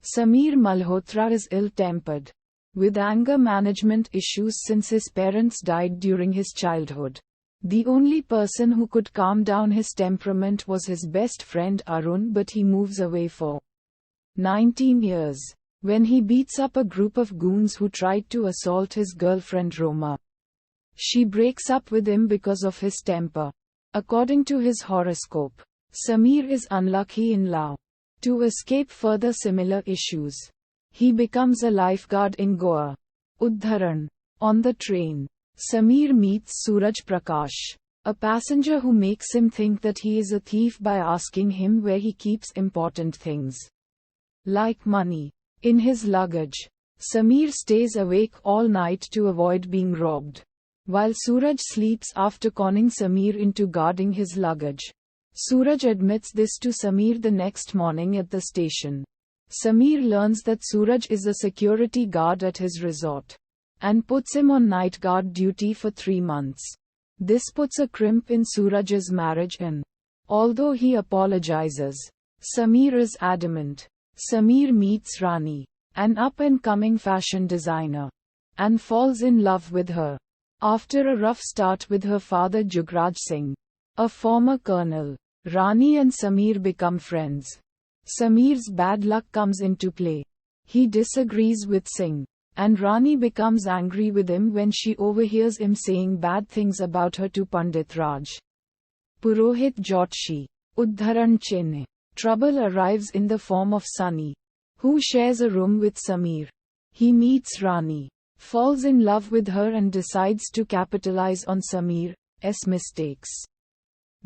Sameer Malhotra is ill-tempered, with anger management issues since his parents died during his childhood. The only person who could calm down his temperament was his best friend Arun, but he moves away for 19 years, when he beats up a group of goons who tried to assault his girlfriend Roma. She breaks up with him because of his temper. According to his horoscope, Sameer is unlucky in love. To escape further similar issues, he becomes a lifeguard in Goa. Udharan. On the train, Sameer meets Suraj Prakash, a passenger who makes him think that he is a thief by asking him where he keeps important things, like money, in his luggage. Sameer stays awake all night to avoid being robbed, while Suraj sleeps after conning Sameer into guarding his luggage. Suraj admits this to Sameer the next morning at the station. Sameer learns that Suraj is a security guard at his resort, and puts him on night guard duty for 3 months. This puts a crimp in Suraj's marriage, and although he apologizes, Sameer is adamant. Sameer meets Rani, an up-and-coming fashion designer, and falls in love with her. After a rough start with her father Jugraj Singh, a former colonel, Rani and Sameer become friends. Sameer's bad luck comes into play. He disagrees with Singh, and Rani becomes angry with him when she overhears him saying bad things about her to Pandit Raj Purohit Jotshi. Udharan Chennai. Trouble arrives in the form of Sunny, who shares a room with Sameer. He meets Rani, falls in love with her and decides to capitalize on Sameer's mistakes.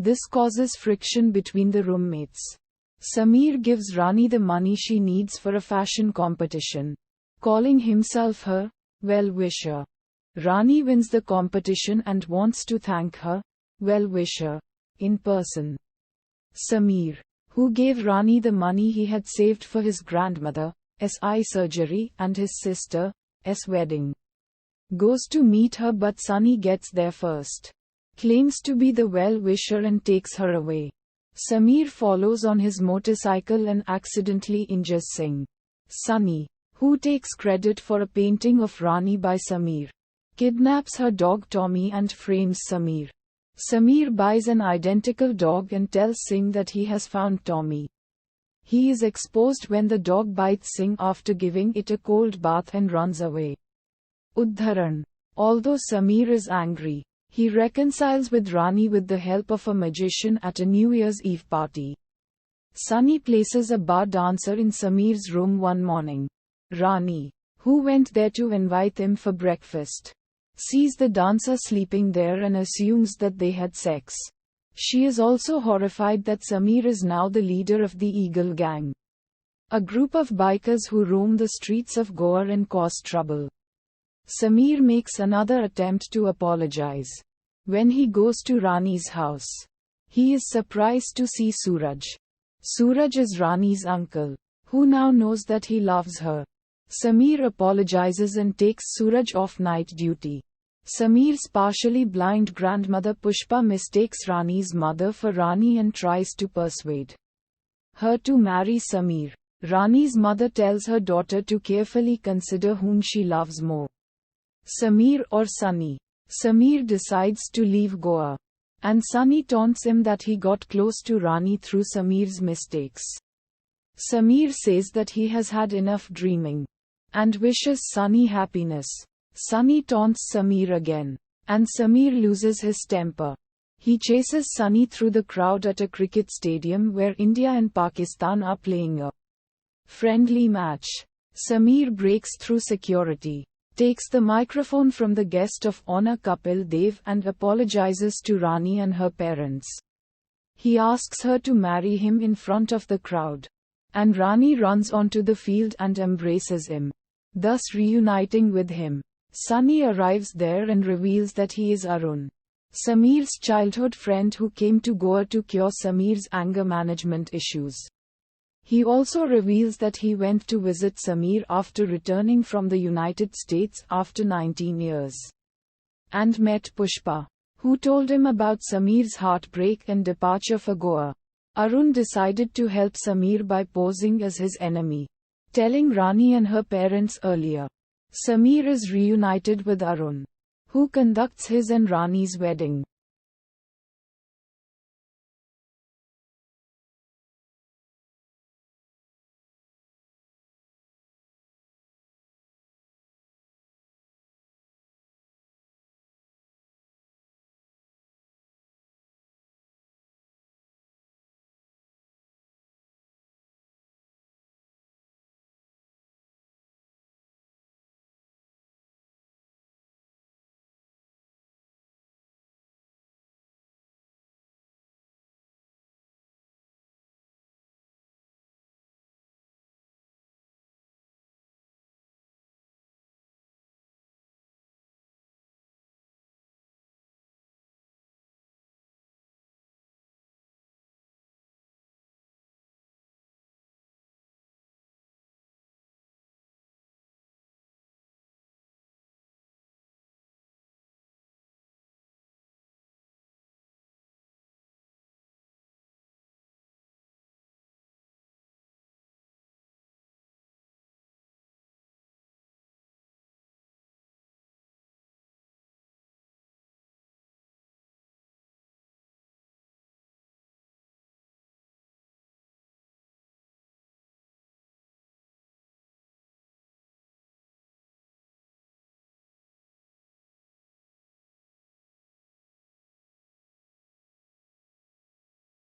This causes friction between the roommates. Sameer gives Rani the money she needs for a fashion competition, calling himself her well-wisher. Rani wins the competition and wants to thank her well-wisher in person. Sameer, who gave Rani the money he had saved for his grandmother's eye surgery and his sister's wedding, goes to meet her, but Sunny gets there first, claims to be the well-wisher and takes her away. Sameer follows on his motorcycle and accidentally injures Singh. Sunny, who takes credit for a painting of Rani by Sameer, kidnaps her dog Tommy and frames Sameer. Sameer buys an identical dog and tells Singh that he has found Tommy. He is exposed when the dog bites Singh after giving it a cold bath and runs away. Udharan. Although Sameer is angry, he reconciles with Rani with the help of a magician at a New Year's Eve party. Sunny places a bar dancer in Sameer's room one morning. Rani, who went there to invite him for breakfast, sees the dancer sleeping there and assumes that they had sex. She is also horrified that Sameer is now the leader of the Eagle Gang, a group of bikers who roam the streets of Goa and cause trouble. Sameer makes another attempt to apologize. When he goes to Rani's house, he is surprised to see Suraj. Suraj is Rani's uncle, who now knows that he loves her. Sameer apologizes and takes Suraj off night duty. Sameer's partially blind grandmother Pushpa mistakes Rani's mother for Rani and tries to persuade her to marry Sameer. Rani's mother tells her daughter to carefully consider whom she loves more, Sameer or Sunny. Sameer decides to leave Goa, and Sunny taunts him that he got close to Rani through Sameer's mistakes. Sameer says that he has had enough dreaming, and wishes Sunny happiness. Sunny taunts Sameer again, and Sameer loses his temper. He chases Sunny through the crowd at a cricket stadium where India and Pakistan are playing a friendly match. Sameer breaks through security, takes the microphone from the guest of honor Kapil Dev and apologizes to Rani and her parents. He asks her to marry him in front of the crowd, and Rani runs onto the field and embraces him, thus reuniting with him. Sunny arrives there and reveals that he is Arun, Sameer's childhood friend who came to Goa to cure Sameer's anger management issues. He also reveals that he went to visit Sameer after returning from the United States after 19 years, and met Pushpa, who told him about Sameer's heartbreak and departure for Goa. Arun decided to help Sameer by posing as his enemy. telling Rani and her parents earlier. Sameer is reunited with Arun, who conducts his and Rani's wedding.